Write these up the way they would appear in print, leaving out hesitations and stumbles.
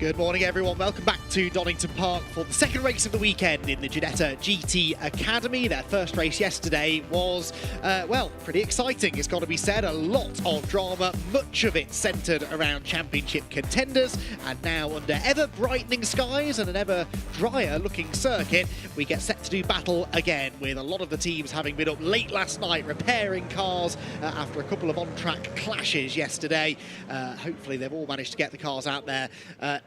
Good morning, everyone. Welcome back to Donington Park for the second race of the weekend in the Ginetta GT Academy. Their first race yesterday was, well, pretty exciting. It's got to be said, a lot of drama, much of it centred around championship contenders. And now, under ever brightening skies and an ever drier looking circuit, we get set to do battle again, with a lot of the teams having been up late last night repairing cars after a couple of on-track clashes yesterday. Hopefully they've all managed to get the cars out there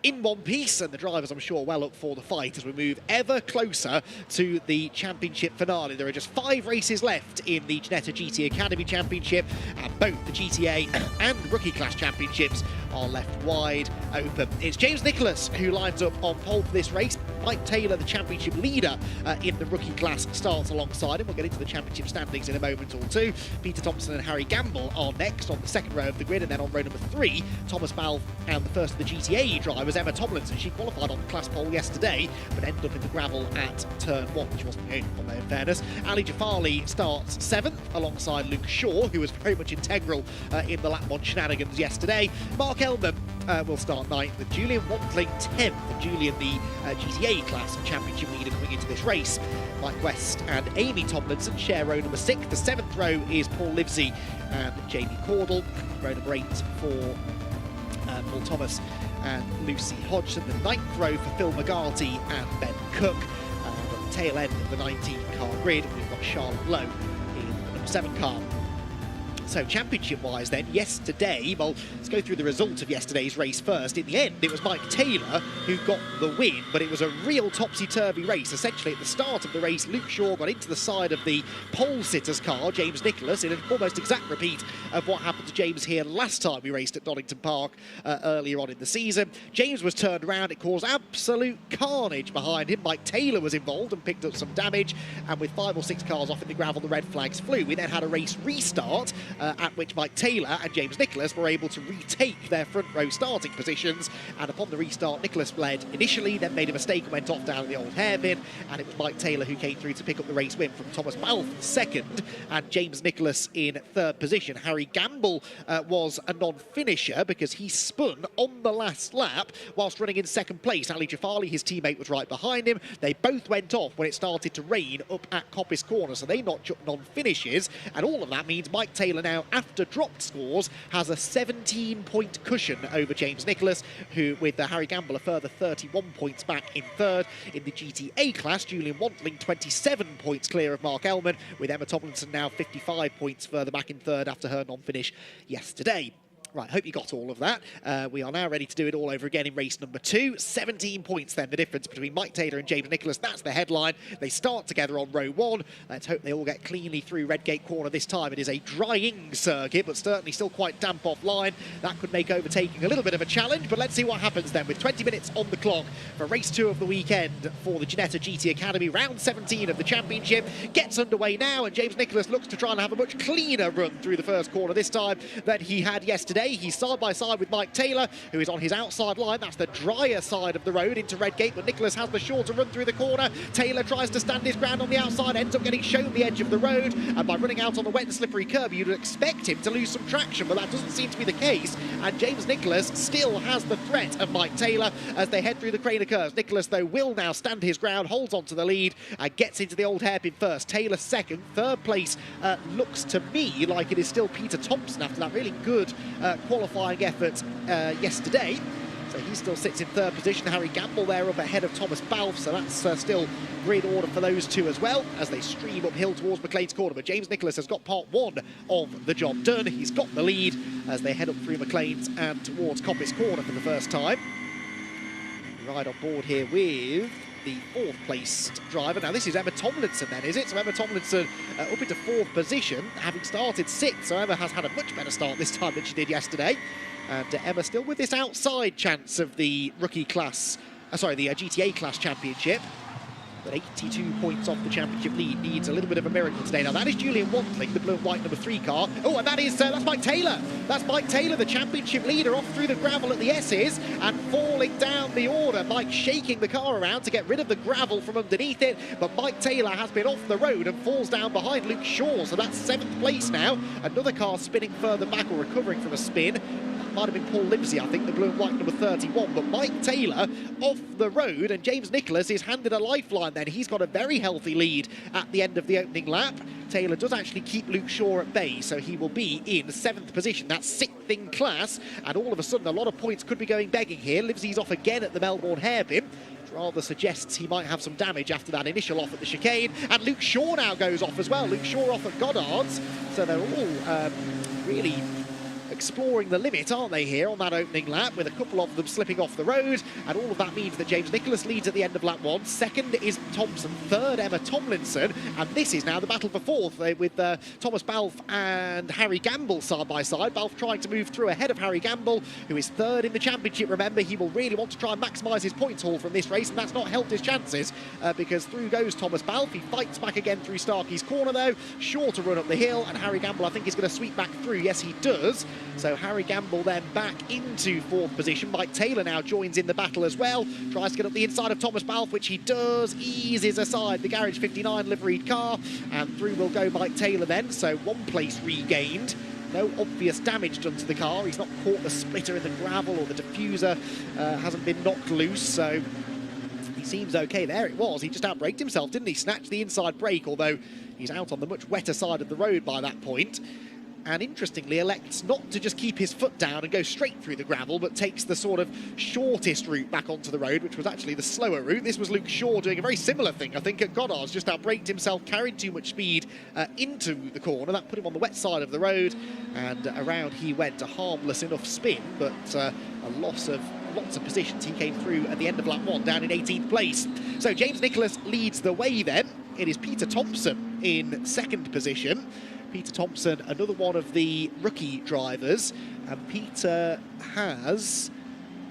in one piece, and the drivers, I'm sure, well up for the fight as we move ever closer to the championship finale. There are just 5 races left in the Ginetta GT Academy Championship, and both the GTA and Rookie Class Championships are left wide open. It's James Nicholas who lines up on pole for this race. Mike Taylor, the championship leader in the rookie class, starts alongside him. We'll get into the championship standings in a moment or two. Peter Thompson and Harry Gamble are next on the second row of the grid, and then on row number 3, Thomas Balfe and the first of the GTA drivers, Emma Tomlinson. She qualified on the class pole yesterday, but ended up in the gravel at turn 1, which wasn't the only one there, in fairness. Ali Jafali starts 7th alongside Luke Shaw, who was very much integral in the Lapmont shenanigans yesterday. Mark Elman will start 9th, with Julian Wantling 10th, and Julian, the GTA class championship leader, coming into this race. Mike West and Amy Tomlinson share row number 6. The 7th row is Paul Livesey and Jamie Caudle. Row number 8 for Paul Thomas and Lucy Hodgson. The 9th row for Phil McGarty and Ben Cook. And at the tail end of the 19-car grid, we've got Charlotte Lowe in the number 7 car. So championship-wise then, yesterday, well, let's go through the result of yesterday's race first. In the end, it was Mike Taylor who got the win, but it was a real topsy-turvy race. Essentially, at the start of the race, Luke Shaw got into the side of the pole-sitter's car, James Nicholas, in an almost exact repeat of what happened to James here last time we raced at Donington Park earlier on in the season. James was turned around. It caused absolute carnage behind him. Mike Taylor was involved and picked up some damage, and with 5 or 6 cars off in the gravel, the red flags flew. We then had a race restart, at which Mike Taylor and James Nicholas were able to retake their front row starting positions, and upon the restart, Nicholas led initially, then made a mistake and went off down at the old hairpin, and it was Mike Taylor who came through to pick up the race win from Thomas Balfe second and James Nicholas in 3rd position. Harry Gamble was a non-finisher because he spun on the last lap whilst running in 2nd place. Ali Jafali, his teammate, was right behind him. They both went off when it started to rain up at Coppice Corner, so they notched up non-finishes, and all of that means Mike Taylor now, after dropped scores, has a 17-point cushion over James Nicholas, who, with Harry Gamble, a further 31 points back in 3rd. In the GTA class, Julian Wantling 27 points clear of Mark Elman, with Emma Tomlinson now 55 points further back in 3rd after her non-finish yesterday. Right, hope you got all of that. We are now ready to do it all over again in race number 2. 17 points then, the difference between Mike Taylor and James Nicholas. That's the headline. They start together on row 1. Let's hope they all get cleanly through Redgate Corner this time. It is a drying circuit, but certainly still quite damp offline. That could make overtaking a little bit of a challenge, but let's see what happens then, with 20 minutes on the clock for race 2 of the weekend for the Ginetta GT Academy. Round 17 of the championship gets underway now, and James Nicholas looks to try and have a much cleaner run through the first corner this time than he had yesterday. He's side by side with Mike Taylor, who is on his outside line. That's the drier side of the road into Redgate, but Nicholas has the shorter run through the corner. Taylor tries to stand his ground on the outside, ends up getting shown the edge of the road, and by running out on the wet and slippery curb, you'd expect him to lose some traction, but that doesn't seem to be the case, and James Nicholas still has the threat of Mike Taylor as they head through the Craner curves. Nicholas, though, will now stand his ground, holds on to the lead, and gets into the old hairpin first. Taylor second. 3rd place looks to me like it is still Peter Thompson after that really good qualifying effort yesterday. So he still sits in 3rd position. Harry Gamble there up ahead of Thomas Balfe, so that's still grid order for those two as well as they stream uphill towards McLean's Corner. But James Nicholas has got part 1 of the job done. He's got the lead as they head up through McLean's and towards Coppice Corner for the first time. Right on board here with the 4th placed driver. Now this is Emma Tomlinson then, is it? So Emma Tomlinson up into 4th position, having started 6th. So Emma has had a much better start this time than she did yesterday. And Emma still with this outside chance of the rookie class, the GTA class championship. But 82 points off the championship lead, needs a little bit of a miracle today. Now that is Julian Wantling, the blue and white number 3 car. Oh, and that's Mike Taylor. That's Mike Taylor, the championship leader, off through the gravel at the S's and falling down the order. Mike shaking the car around to get rid of the gravel from underneath it, but Mike Taylor has been off the road and falls down behind Luke Shaw, so that's 7th place now. Another car spinning further back or recovering from a spin. might have been Paul Livesey, I think, the blue and white number 31, but Mike Taylor off the road, and James Nicholas is handed a lifeline then. He's got a very healthy lead at the end of the opening lap. Taylor does actually keep Luke Shaw at bay, so he will be in 7th position. That's 6th in class, and all of a sudden a lot of points could be going begging here. Livesey's off again at the Melbourne hairpin, which rather suggests he might have some damage after that initial off at the chicane. And Luke Shaw now goes off as well. Luke Shaw off at Goddard's, so they're all really exploring the limit, aren't they, here on that opening lap, with a couple of them slipping off the road, and all of that means that James Nicholas leads at the end of lap 1. Second is Thompson, third Emma Tomlinson, and this is now the battle for fourth with Thomas Balfe and Harry Gamble side by side. Balfe trying to move through ahead of Harry Gamble, who is third in the championship. Remember, he will really want to try and maximise his points haul from this race, and that's not helped his chances because through goes Thomas Balfe. He fights back again through Starkey's corner though, sure to run up the hill, and Harry Gamble I think is going to sweep back through. Yes, he does. So Harry Gamble then back into 4th position. Mike Taylor now joins in the battle as well. Tries to get up the inside of Thomas Balfe, which he does. Eases aside the Garage 59 liveried car, and through will go Mike Taylor then. So 1 place regained. No obvious damage done to the car. He's not caught the splitter in the gravel, or the diffuser hasn't been knocked loose, so he seems okay. There it was. He just outbraked himself, didn't he? Snatched the inside brake, although he's out on the much wetter side of the road by that point. And interestingly elects not to just keep his foot down and go straight through the gravel, but takes the sort of shortest route back onto the road, which was actually the slower route. This was Luke Shaw doing a very similar thing, I think, at Goddard's. Just outbraked himself, carried too much speed into the corner. That put him on the wet side of the road, and around he went. A harmless enough spin, but a loss of lots of positions. He came through at the end of lap 1, down in 18th place. So James Nicholas leads the way then. It is Peter Thompson in 2nd position. Peter Thompson, another one of the rookie drivers, and Peter has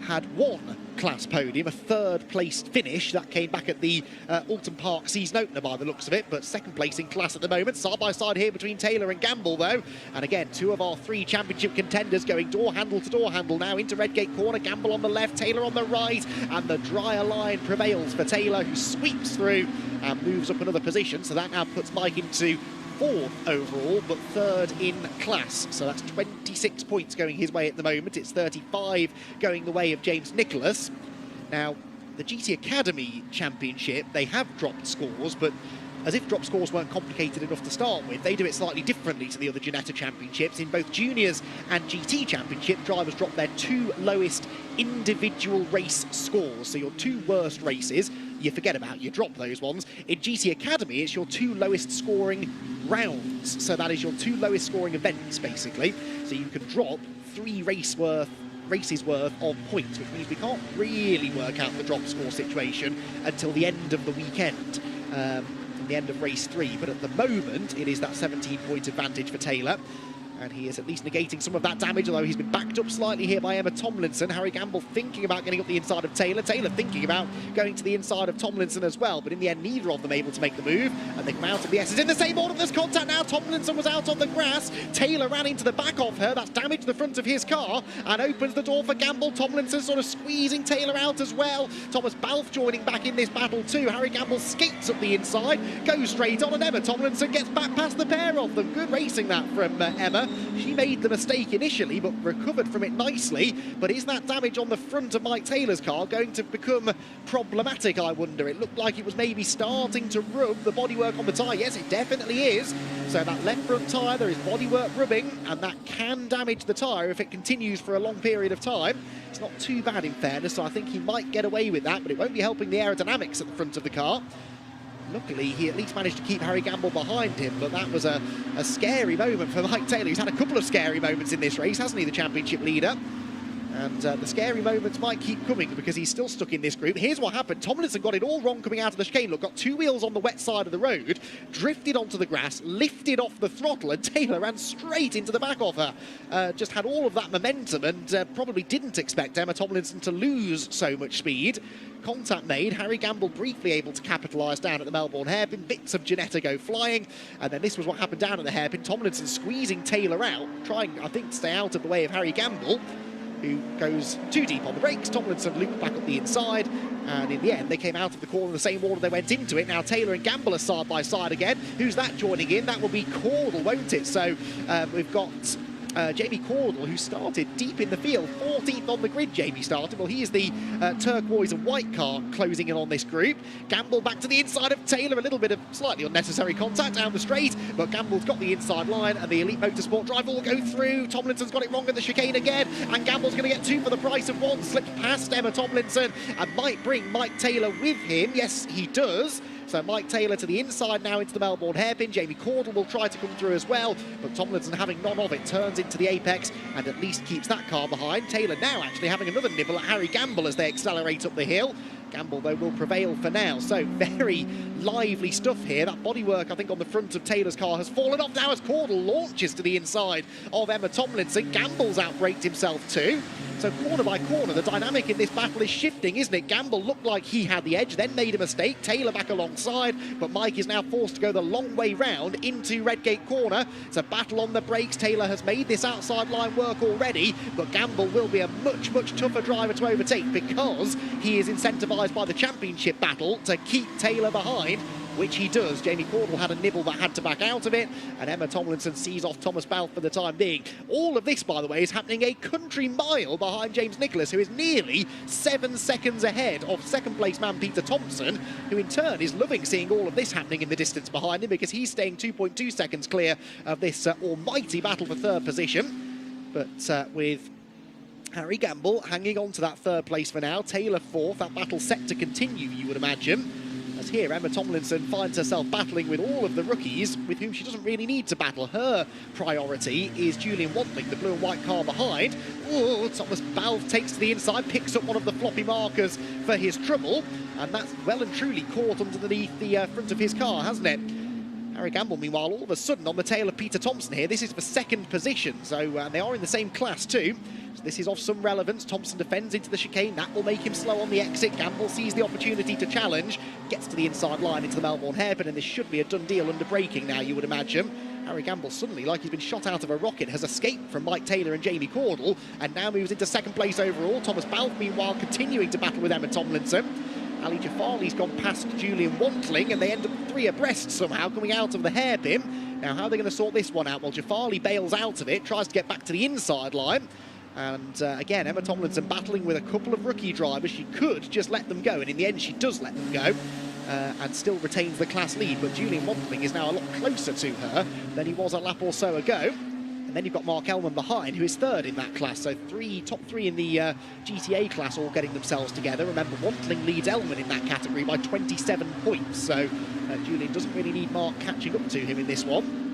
had 1 class podium, a 3rd placed finish. That came back at the Oulton Park season opener by the looks of it, but 2nd place in class at the moment. Side by side here between Taylor and Gamble though, and again 2 of our 3 championship contenders going door handle to door handle now into Redgate corner. Gamble on the left, Taylor on the right, and the drier line prevails for Taylor, who sweeps through and moves up another position. So that now puts Mike into 4th overall, but 3rd in class. So that's 26 points going his way at the moment. It's 35 going the way of James Nicholas. Now, the GT Academy Championship, they have dropped scores, but as if drop scores weren't complicated enough to start with, they do it slightly differently to the other Ginetta Championships. In both Juniors and GT Championship, drivers drop their 2 lowest individual race scores. So your 2 worst races, you forget about, you drop those ones. In GT Academy, it's your 2 lowest scoring rounds. So that is your 2 lowest scoring events, basically. So you can drop 3 races worth of points, which means we can't really work out the drop score situation until the end of the weekend. The end of race 3, but at the moment it is that 17-point advantage for Taylor, and he is at least negating some of that damage, although he's been backed up slightly here by Emma Tomlinson. Harry Gamble thinking about getting up the inside of Taylor, Taylor thinking about going to the inside of Tomlinson as well, but in the end neither of them able to make the move, and they come out of the S's in the same order. There's contact now. Tomlinson was out on the grass, Taylor ran into the back of her. That's damaged the front of his car and opens the door for Gamble. Tomlinson sort of squeezing Taylor out as well. Thomas Balfe joining back in this battle too. Harry Gamble skates up the inside, goes straight on, and Emma Tomlinson gets back past the pair of them. Good racing that from Emma. She made the mistake initially, but recovered from it nicely. But is that damage on the front of Mike Taylor's car going to become problematic, I wonder? It looked like it was maybe starting to rub the bodywork on the tyre. Yes, it definitely is. So that left front tyre, there is bodywork rubbing, and that can damage the tyre if it continues for a long period of time. It's not too bad in fairness, so I think he might get away with that, but it won't be helping the aerodynamics at the front of the car. Luckily, he at least managed to keep Harry Gamble behind him, but that was a scary moment for Mike Taylor. He's had a couple of scary moments in this race, hasn't he, the championship leader? And the scary moments might keep coming because he's still stuck in this group. Here's what happened. Tomlinson got it all wrong coming out of the chicane. Look, got 2 wheels on the wet side of the road, drifted onto the grass, lifted off the throttle, and Taylor ran straight into the back of her. Just had all of that momentum and probably didn't expect Emma Tomlinson to lose so much speed. Contact made. Harry Gamble briefly able to capitalise down at the Melbourne hairpin. Bits of Ginetta go flying. And then this was what happened down at the hairpin. Tomlinson squeezing Taylor out, trying, I think, to stay out of the way of Harry Gamble, who goes too deep on the brakes. Tomlinson looped back up the inside, and in the end they came out of the corner in the same order they went into it. Now Taylor and Gamble are side by side again. Who's that joining in? That will be Caudle, won't it? So we've got Jamie Cordell, who started deep in the field, 14th on the grid. Jamie started. Well, he is the turquoise and white car closing in on this group. Gamble back to the inside of Taylor, a little bit of slightly unnecessary contact down the straight, but Gamble's got the inside line, and the Elite Motorsport driver will go through. Tomlinson's got it wrong at the chicane again, and Gamble's going to get 2 for the price of 1. Slips past Emma Tomlinson and might bring Mike Taylor with him. Yes, he does. So Mike Taylor to the inside now into the Melbourne hairpin. Jamie Cordell will try to come through as well, but Tomlinson, having none of it, turns into the apex and at least keeps that car behind. Taylor now actually having another nibble at Harry Gamble as they accelerate up the hill. Gamble, though, will prevail for now. So very lively stuff here. That bodywork, I think, on the front of Taylor's car has fallen off now as Cordell launches to the inside of Emma Tomlinson. Gamble's outbraked himself too. So corner by corner, the dynamic in this battle is shifting, isn't it? Gamble looked like he had the edge, then made a mistake. Taylor back alongside, but Mike is now forced to go the long way round into Redgate corner. It's a battle on the brakes. Taylor has made this outside line work already, but Gamble will be a much, much tougher driver to overtake because he is incentivised by the championship battle to keep Taylor behind, which he does. Jamie Cordell had a nibble but had to back out of it, and Emma Tomlinson sees off Thomas Balfe for the time being. All of this, by the way, is happening a country mile behind James Nicholas, who is nearly 7 seconds ahead of second-place man Peter Thompson, who in turn is loving seeing all of this happening in the distance behind him because he's staying 2.2 seconds clear of this almighty battle for third position. But with Harry Gamble hanging on to that third place for now, Taylor fourth, that battle set to continue, you would imagine. As here, Emma Tomlinson finds herself battling with all of the rookies with whom she doesn't really need to battle. Her priority is Julian Wantling, the blue and white car behind. Oh, Thomas Balfe takes to the inside, picks up one of the floppy markers for his trouble, and that's well and truly caught underneath the front of his car, hasn't it? Harry Gamble, meanwhile, all of a sudden on the tail of Peter Thompson here. This is for second position, so they are in the same class too. So this is of some relevance. Thompson defends into the chicane. That will make him slow on the exit. Gamble sees the opportunity to challenge, gets to the inside line into the Melbourne hairpin, and this should be a done deal under braking now, you would imagine. Harry Gamble suddenly, like he's been shot out of a rocket, has escaped from Mike Taylor and Jamie Cordell, and now moves into second place overall. Thomas Balfe, meanwhile, continuing to battle with Emma Tomlinson. Ali Jafali's gone past Julian Wantling, and they end up 3 abreast somehow, coming out of the hairpin. Now, how are they going to sort this one out? Well, Jafali bails out of it, tries to get back to the inside line. And again, Emma Tomlinson battling with a couple of rookie drivers. She could just let them go, and in the end, she does let them go. And still retains the class lead, but Julian Wantling is now a lot closer to her than he was a lap or so ago. And then you've got Mark Elman behind, who is third in that class. So top three in the GTA class all getting themselves together. Remember, Wantling leads Elman in that category by 27 points. So Julian doesn't really need Mark catching up to him in this one.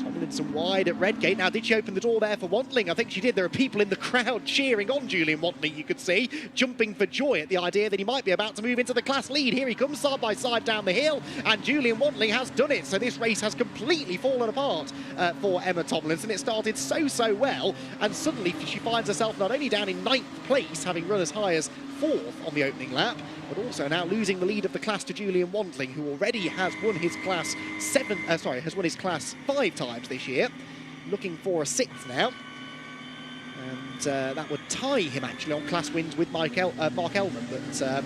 Tomlinson wide at Redgate. Now, did she open the door there for Wantling? I think she did. There are people in the crowd cheering on Julian Wantling, you could see, jumping for joy at the idea that he might be about to move into the class lead. Here he comes side by side down the hill, and Julian Wantling has done it. So this race has completely fallen apart for Emma Tomlinson. It started so well, and suddenly she finds herself not only down in 9th place, having run as high as 4th on the opening lap, but also now losing the lead of the class to Julian Wantling, who already has won his class has won his class 5 times this year, looking for a 6th now, and that would tie him actually on class wins with Mark Elman, but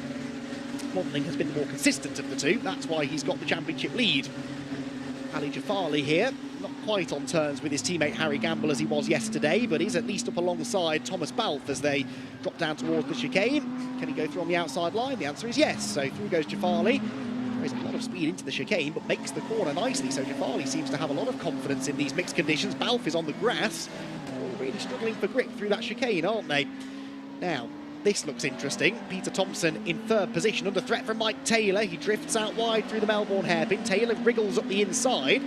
Wantling has been the more consistent of the two. That's why he's got the championship lead. Ali Jafali here, not quite on terms with his teammate Harry Gamble as he was yesterday, but he's at least up alongside Thomas Balfe as they drop down towards the chicane. Can he go through on the outside line? The answer is yes. So through goes Jafali. There is a lot of speed into the chicane, but makes the corner nicely. So Jafali seems to have a lot of confidence in these mixed conditions. Balfe is on the grass. All really struggling for grip through that chicane, aren't they? Now, this looks interesting. Peter Thompson in third position, under threat from Mike Taylor. He drifts out wide through the Melbourne hairpin. Taylor wriggles up the inside,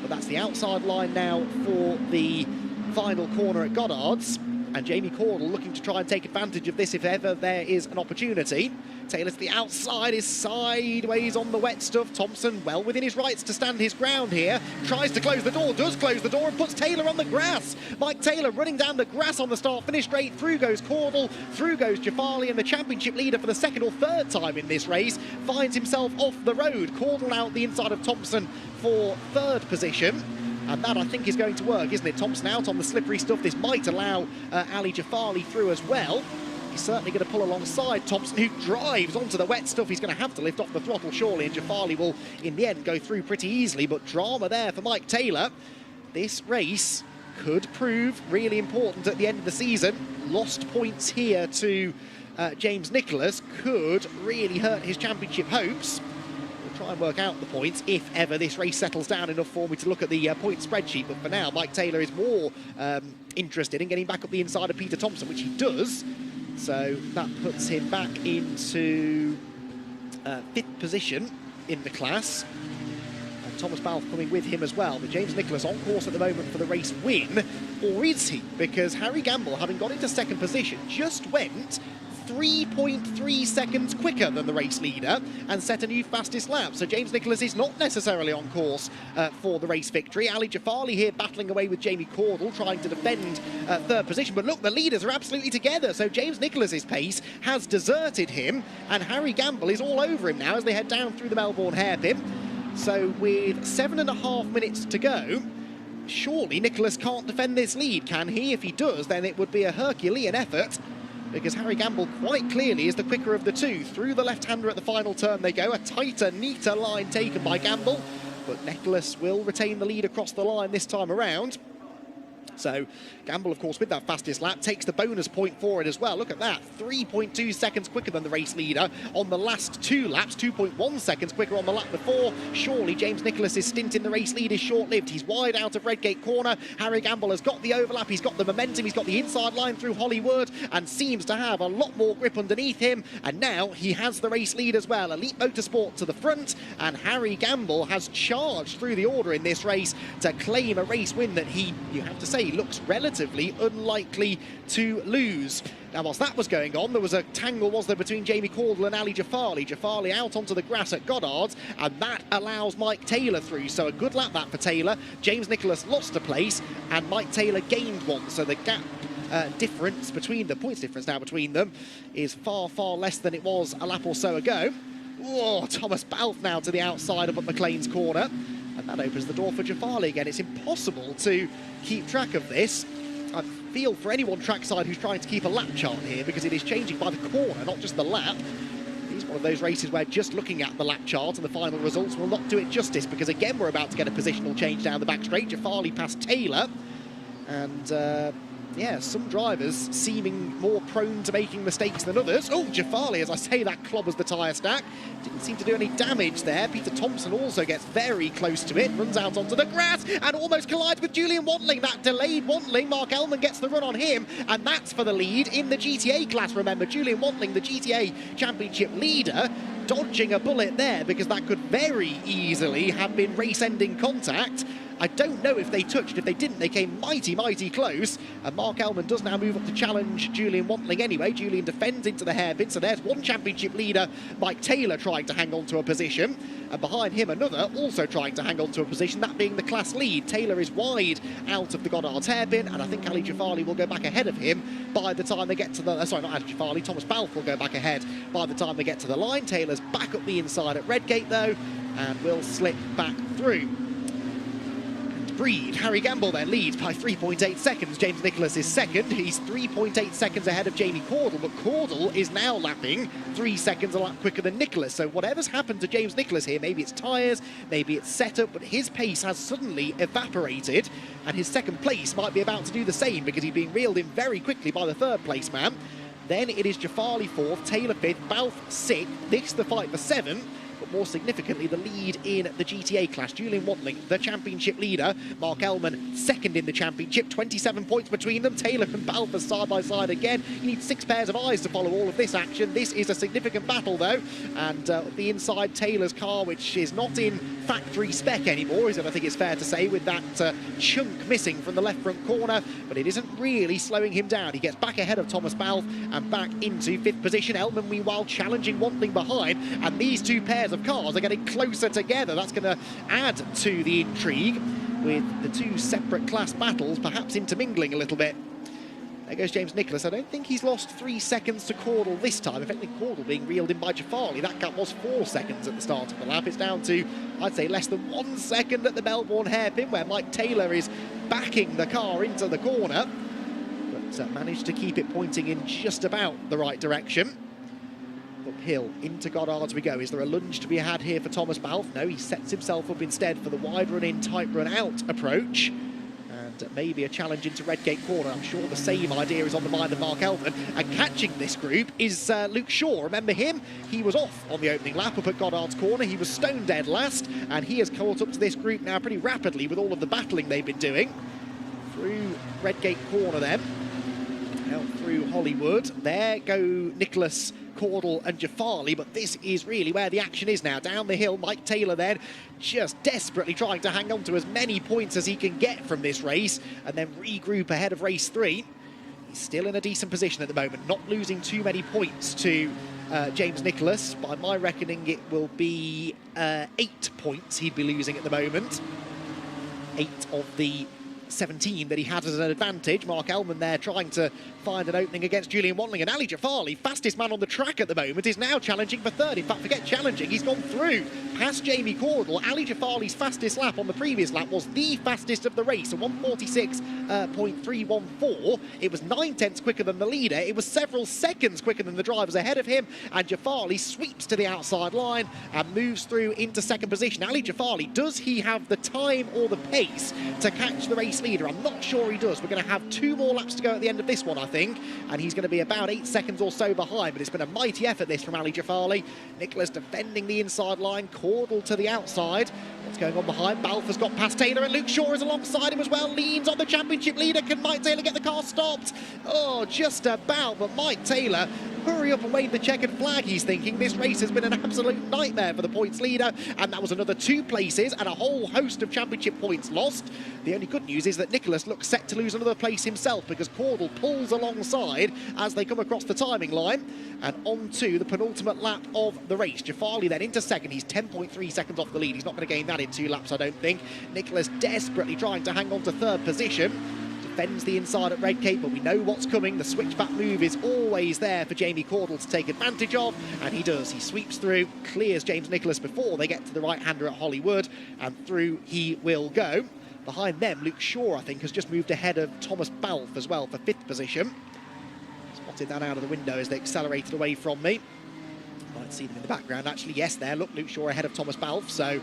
but that's the outside line now for the final corner at Goddard's. And Jamie Cordell looking to try and take advantage of this if ever there is an opportunity. Taylor to the outside, is sideways on the wet stuff. Thompson well within his rights to stand his ground here. Tries to close the door, does close the door, and puts Taylor on the grass. Mike Taylor running down the grass on the start-finish straight. Through goes Cordell, through goes Jafali, and the championship leader for the 2nd or 3rd time in this race finds himself off the road. Cordell out the inside of Thompson for 3rd position. And that, I think, is going to work, isn't it? Thompson out on the slippery stuff. This might allow Ali Jafali through as well. He's certainly going to pull alongside Thompson, who drives onto the wet stuff. He's going to have to lift off the throttle, surely, and Jafali will, in the end, go through pretty easily. But drama there for Mike Taylor. This race could prove really important at the end of the season. Lost points here to James Nicholas could really hurt his championship hopes. We'll try and work out the points if ever this race settles down enough for me to look at the point spreadsheet. But for now, Mike Taylor is more interested in getting back up the inside of Peter Thompson, which he does. So that puts him back into 5th position in the class. And Thomas Balfe coming with him as well. But James Nicholas on course at the moment for the race win. Or is he? Because Harry Gamble, having got into 2nd position, just went 3.3 seconds quicker than the race leader and set a new fastest lap. So James Nicholas is not necessarily on course for the race victory. Ali Jafali here battling away with Jamie Cordell, trying to defend 3rd position. But look, the leaders are absolutely together. So James Nicholas's pace has deserted him, and Harry Gamble is all over him now as they head down through the Melbourne hairpin. So with 7.5 minutes to go, surely Nicholas can't defend this lead, can he? If he does, then it would be a Herculean effort, because Harry Gamble quite clearly is the quicker of the two. Through the left-hander at the final turn they go. A tighter, neater line taken by Gamble, but Nicholas will retain the lead across the line this time around. So Gamble, of course, with that fastest lap, takes the bonus point for it as well. Look at that, 3.2 seconds quicker than the race leader on the last 2 laps, 2.1 seconds quicker on the lap before. Surely James Nicholas's stint in the race lead is short-lived. He's wide out of Redgate corner. Harry Gamble has got the overlap, he's got the momentum, he's got the inside line through Hollywood, and seems to have a lot more grip underneath him. And now he has the race lead as well. Elite Motorsport to the front, and Harry Gamble has charged through the order in this race to claim a race win that he, you have to say, looks relatively unlikely to lose. Now, whilst that was going on, there was a tangle, was there, between Jamie Cordell and Ali Jafali. Jafali out onto the grass at Goddard's, and that allows Mike Taylor through. So a good lap that for Taylor. James Nicholas lost a place, and Mike Taylor gained one. So the gap difference between the points difference now between them is far, far less than it was a lap or so ago. Oh, Thomas Balfe now to the outside up at McLean's corner. And that opens the door for Jafali again. It's impossible to keep track of this. I feel for anyone trackside who's trying to keep a lap chart here, because it is changing by the corner, not just the lap. It's one of those races where just looking at the lap chart and the final results will not do it justice, because again we're about to get a positional change down the back straight. Jafali past Taylor, and yeah, some drivers seeming more prone to making mistakes than others. Oh, Jafali, as I say, that clobbers the tyre stack. Didn't seem to do any damage there. Peter Thompson also gets very close to it, runs out onto the grass and almost collides with Julian Wantling. That delayed Wantling, Mark Ellman gets the run on him, and that's for the lead in the GTA class. Remember, Julian Wantling, the GTA Championship leader, dodging a bullet there, because that could very easily have been race-ending contact. I don't know if they touched. If they didn't, they came mighty, mighty close. And Mark Ellman does now move up to challenge Julian Wantling anyway. Julian defends into the hairpin, so there's one championship leader, Mike Taylor, trying to hang on to a position. And behind him, another also trying to hang on to a position, that being the class lead. Taylor is wide out of the Goddard's hairpin, and I think Ali Jafali will go back ahead of him by the time they get to the... sorry, not Ali Jafali, Thomas Balfe will go back ahead by the time they get to the line. Taylor's back up the inside at Redgate, though, and will slip back through. Breed. Harry Gamble then leads by 3.8 seconds. James Nicholas is second. He's 3.8 seconds ahead of Jamie Cordell, but Cordell is now lapping 3 seconds a lap quicker than Nicholas. So whatever's happened to James Nicholas here, maybe it's tyres, maybe it's setup, but his pace has suddenly evaporated, and his second place might be about to do the same, because he's being reeled in very quickly by the 3rd place man. Then it is Jafali 4th, Taylor 5th, Balfe 6th. This the fight for 7th. But more significantly, the lead in the GTA class. Julian Wantling, the championship leader. Mark Ellman, second in the championship. 27 points between them. Taylor and Balfe side by side again. You need 6 pairs of eyes to follow all of this action. This is a significant battle, though. And the inside Taylor's car, which is not in factory spec anymore, is it? I think it's fair to say, with that chunk missing from the left front corner. But it isn't really slowing him down. He gets back ahead of Thomas Balfe and back into 5th position. Ellman, meanwhile, challenging Wantling behind. And these 2 pairs of cars are getting closer together. That's going to add to the intrigue, with the 2 separate class battles perhaps intermingling a little bit. There goes James Nicholas. I don't think he's lost 3 seconds to Cordell this time. If anything, Cordell being reeled in by Jafali. That gap was 4 seconds at the start of the lap. It's down to, I'd say, less than 1 second at the Melbourne hairpin, where Mike Taylor is backing the car into the corner, but managed to keep it pointing in just about the right direction. Uphill into Goddard's we go. Is there a lunge to be had here for Thomas Balfe? No, he sets himself up instead for the wide run in, tight run out approach. And maybe a challenge into Redgate corner. I'm sure the same idea is on the mind of Mark Elman. And catching this group is Luke Shaw. Remember him? He was off on the opening lap up at Goddard's corner. He was stone dead last, and he has caught up to this group now pretty rapidly with all of the battling they've been doing. Through Redgate corner then. Out through Hollywood. There go Nicholas, Caudle and Jafali, but this is really where the action is now. Down the hill, Mike Taylor then just desperately trying to hang on to as many points as he can get from this race and then regroup ahead of race 3. He's still in a decent position at the moment, not losing too many points to James Nicholas. By my reckoning, it will be 8 points he'd be losing at the moment. 8 of the 17 that he had as an advantage. Mark Elman there trying to find an opening against Julian Wantling, and Ali Jafali, fastest man on the track at the moment, is now challenging for third. In fact, forget challenging, he's gone through past Jamie Caudle. Ali Jafali's fastest lap on the previous lap was the fastest of the race, a 1:46.314. It was 9/10 quicker than the leader. It was several seconds quicker than the drivers ahead of him, and Jafali sweeps to the outside line and moves through into second position. Ali Jafali, does he have the time or the pace to catch the race leader? I'm not sure he does. We're going to have 2 more laps to go at the end of this one, I think, and he's going to be about 8 seconds or so behind, but it's been a mighty effort this from Ali Jafali. Nicholas defending the inside line, Caudle to the outside. What's going on behind? Balfour's got past Taylor, and Luke Shaw is alongside him as well, leans on the championship leader. Can Mike Taylor get the car stopped? Oh, just about, but Mike Taylor, hurry up and wave the checkered flag, he's thinking. This race has been an absolute nightmare for the points leader, and that was another 2 places and a whole host of championship points lost. The only good news is that Nicholas looks set to lose another place himself, because Caudle pulls alongside as they come across the timing line and on to the penultimate lap of the race. Jafali then into second. He's 10.3 seconds off the lead. He's not going to gain that in 2 laps, I don't think. Nicholas desperately trying to hang on to third position. Defends the inside at Redgate, but we know what's coming. The switchback move is always there for Jamie Caudle to take advantage of, and he does. He sweeps through, clears James Nicholas before they get to the right-hander at Hollywood, and through he will go. Behind them, Luke Shaw, I think, has just moved ahead of Thomas Balfe as well for 5th position. Spotted that out of the window as they accelerated away from me. Might see them in the background, actually. Yes, there, look, Luke Shaw ahead of Thomas Balfe, so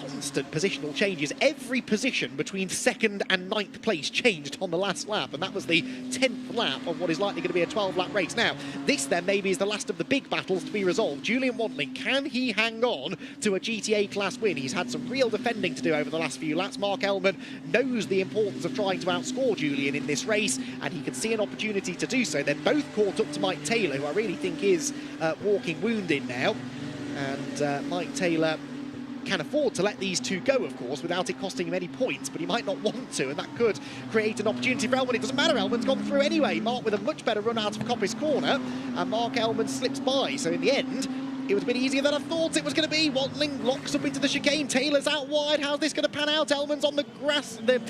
constant positional changes. Every position between 2nd and 9th place changed on the last lap, and that was the 10th lap of what is likely going to be a 12-lap race. Now, this then maybe is the last of the big battles to be resolved. Julian Wantling, can he hang on to a GTA class win? He's had some real defending to do over the last few laps. Mark Elman knows the importance of trying to outscore Julian in this race, and he can see an opportunity to do so. They're both caught up to Mike Taylor, who I really think is walking wounded now, and Mike Taylor can afford to let these 2 go, of course, without it costing him any points, but he might not want to, and that could create an opportunity for Elman. It doesn't matter, Elman's gone through anyway. Mark with a much better run out of Coppice corner, and Mark Elman slips by, so in the end, it was a bit easier than I thought it was going to be. Wantling locks up into the chicane. Taylor's out wide. How's this going to pan out? Elman's on the grass, the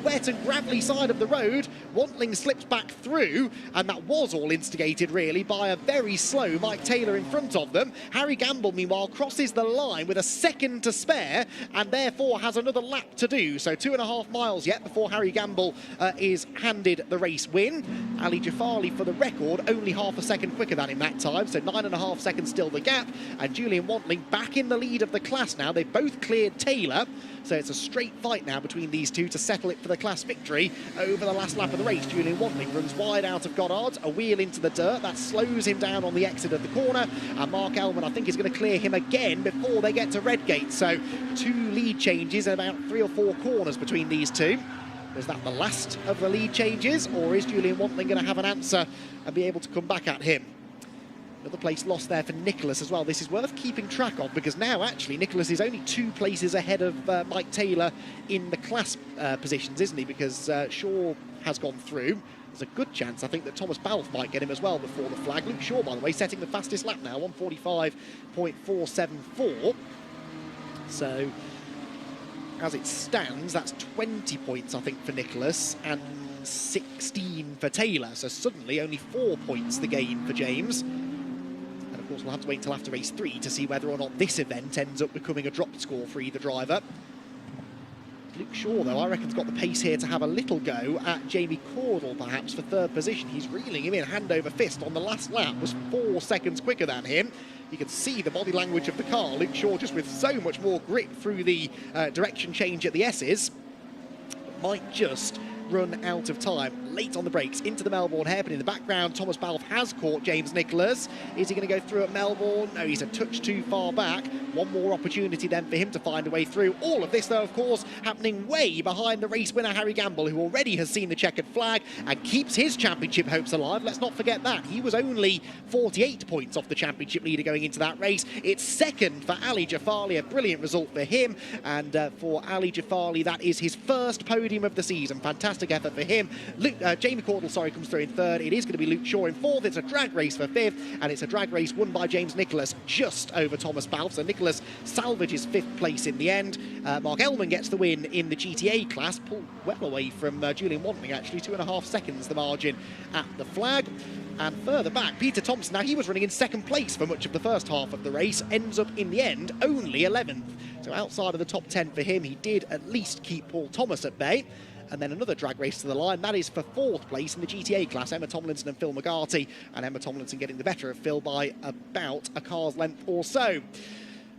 wet and gravelly side of the road. Wantling slips back through, and that was all instigated, really, by a very slow Mike Taylor in front of them. Harry Gamble, meanwhile, crosses the line with a second to spare, and therefore has another lap to do. So 2.5 miles yet before Harry Gamble is handed the race win. Ali Jafali, for the record, only half a second quicker than him that time, so 9.5 seconds still the gap. And Julian Wantling back in the lead of the class now. They've both cleared Taylor, so it's a straight fight now between these 2 to settle it for the class victory over the last lap of the race. Julian Wantling runs wide out of Goddard's, a wheel into the dirt. That slows him down on the exit of the corner, and Mark Elman, I think, is going to clear him again before they get to Redgate. So 2 lead changes and about 3 or 4 corners between these 2. Is that the last of the lead changes, or is Julian Wantling going to have an answer and be able to come back at him? Another place lost there for Nicholas as well. This is worth keeping track of, because now actually Nicholas is only 2 places ahead of Mike Taylor in the class positions, isn't he? Because Shaw has gone through. There's a good chance, I think, that Thomas Balfe might get him as well before the flag. Luke Shaw, by the way, setting the fastest lap now, 1:45.474. So, as it stands, that's 20 points, I think, for Nicholas, and 16 for Taylor. So suddenly only 4 points the gain for James. And of course, we'll have to wait until after race 3 to see whether or not this event ends up becoming a dropped score for either driver. Luke Shaw, though, I reckon, has got the pace here to have a little go at Jamie Caudle, perhaps, for 3rd position. He's reeling him in hand over fist on the last lap, was 4 seconds quicker than him. You can see the body language of the car. Luke Shaw just with so much more grip through the direction change at the S's. might just run out of time. Late on the brakes into the Melbourne hairpin. In the background, Thomas Balfe has caught James Nicholas. Is he going to go through at Melbourne? No, he's a touch too far back. One more opportunity then for him to find a way through. All of this, though, of course, happening way behind the race winner, Harry Gamble, who already has seen the checkered flag and keeps his championship hopes alive. Let's not forget that. He was only 48 points off the championship leader going into that race. It's second for Ali Jafali, a brilliant result for him. And for Ali Jafali, that is his first podium of the season. Fantastic effort for him. Jamie Cordell, comes through in third. It is going to be Luke Shaw in fourth. It's a drag race for fifth, and it's a drag race won by James Nicholas just over Thomas Balfe. So Nicholas salvages fifth place in the end. Mark Ellman gets the win in the GTA class, pulled well away from Julian Wantling, actually. 2.5 seconds the margin at the flag. And further back, Peter Thompson, now he was running in second place for much of the first half of the race, ends up in the end only 11th. So outside of the top 10 for him, he did at least keep Paul Thomas at bay. And then another drag race to the line. That is for fourth place in the GTA class. Emma Tomlinson and Phil McGarty. And Emma Tomlinson getting the better of Phil by about a car's length or so.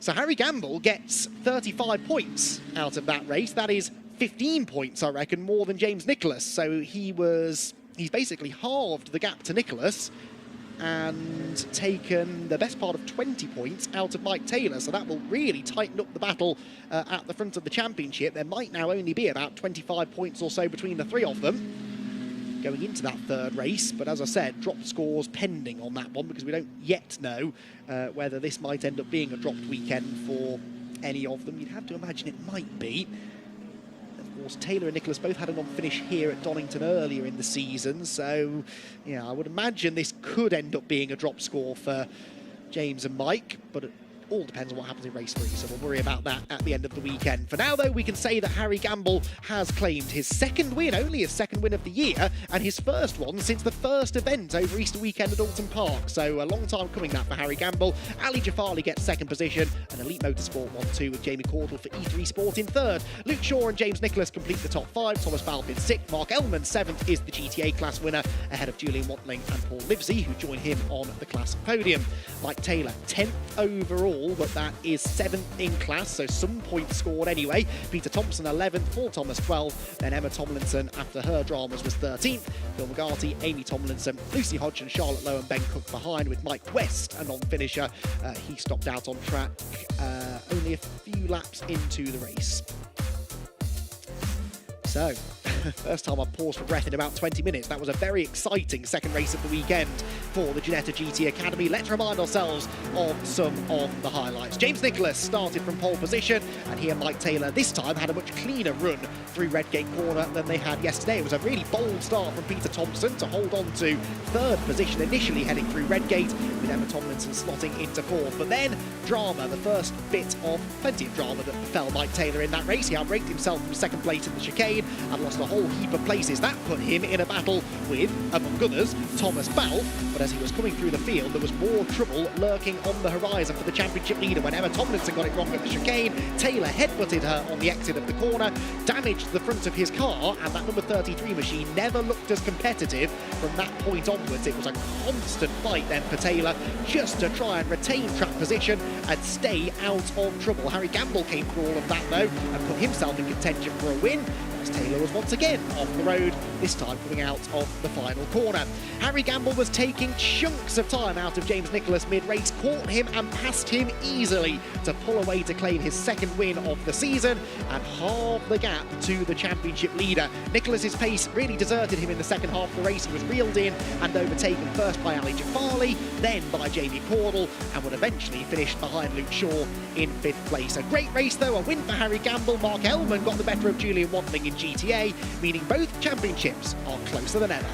So Harry Gamble gets 35 points out of that race. That is 15 points, I reckon, more than James Nicholas. So he's basically halved the gap to Nicholas and taken the best part of 20 points out of Mike Taylor. So that will really tighten up the battle at the front of the championship. There might now only be about 25 points or so between the three of them going into that third race. But as I said, drop scores pending on that one, because we don't yet know whether this might end up being a dropped weekend for any of them. You'd have to imagine it might be. Of course, Taylor and Nicholas both had a non-finish here at Donington earlier in the season, so yeah, I would imagine this could end up being a drop score for James and Mike, but it all depends on what happens in race 3, so we'll worry about that at the end of the weekend. For now, though, we can say that Harry Gamble has claimed his second win, only his second win of the year, and his first one since the first event over Easter weekend at Oulton Park. So a long time coming that for Harry Gamble. Ali Jafali gets second position, and Elite Motorsport 1-2 with Jamie Cordell for E3 Sport in third. Luke Shaw and James Nicholas complete the top 5. Thomas Balfe in 6th. Mark Ellman 7th is the GTA class winner, ahead of Julian Wantling and Paul Livesey, who join him on the class podium. Mike Taylor 10th overall, but that is 7th in class, so some points scored anyway. Peter Thompson 11th, Paul Thomas 12th, then Emma Tomlinson, after her dramas, was 13th. Phil McGarty, Amy Tomlinson, Lucy Hodge and Charlotte Lowe and Ben Cook behind, with Mike West a non-finisher. He stopped out on track only a few laps into the race. So, first time I've paused for breath in about 20 minutes. That was a very exciting second race of the weekend for the Ginetta GT Academy. Let's remind ourselves of some of the highlights. James Nicholas started from pole position, and he and Mike Taylor this time had a much cleaner run through Redgate Corner than they had yesterday. It was a really bold start from Peter Thompson to hold on to third position initially heading through Redgate, with Emma Tomlinson slotting into fourth. But then drama, the first bit of plenty of drama that befell Mike Taylor in that race. He outraked himself from second place in the chicane and lost a whole heap of places. That put him in a battle with, among others, Thomas Balfe. But as he was coming through the field, there was more trouble lurking on the horizon for the championship leader when Emma Tomlinson got it wrong at the chicane. Taylor headbutted her on the exit of the corner, damaged the front of his car, and that number 33 machine never looked as competitive from that point onwards. It was a constant fight then for Taylor, just to try and retain track position and stay out of trouble. Harry Gamble came through all of that, though, and put himself in contention for a win, as Taylor was once again off the road, this time coming out of the final corner. Harry Gamble was taking chunks of time out of James Nicholas mid-race, caught him and passed him easily to pull away to claim his second win of the season and halve the gap to the championship leader. Nicholas's pace really deserted him in the second half of the race. He was reeled in and overtaken first by Ali Jafali, then by Jamie Cordell, and would eventually finish behind Luke Shaw in 5th place. A great race though, a win for Harry Gamble. Mark Ellman got the better of Julian Wantling in GTA, meaning both championships are closer than ever.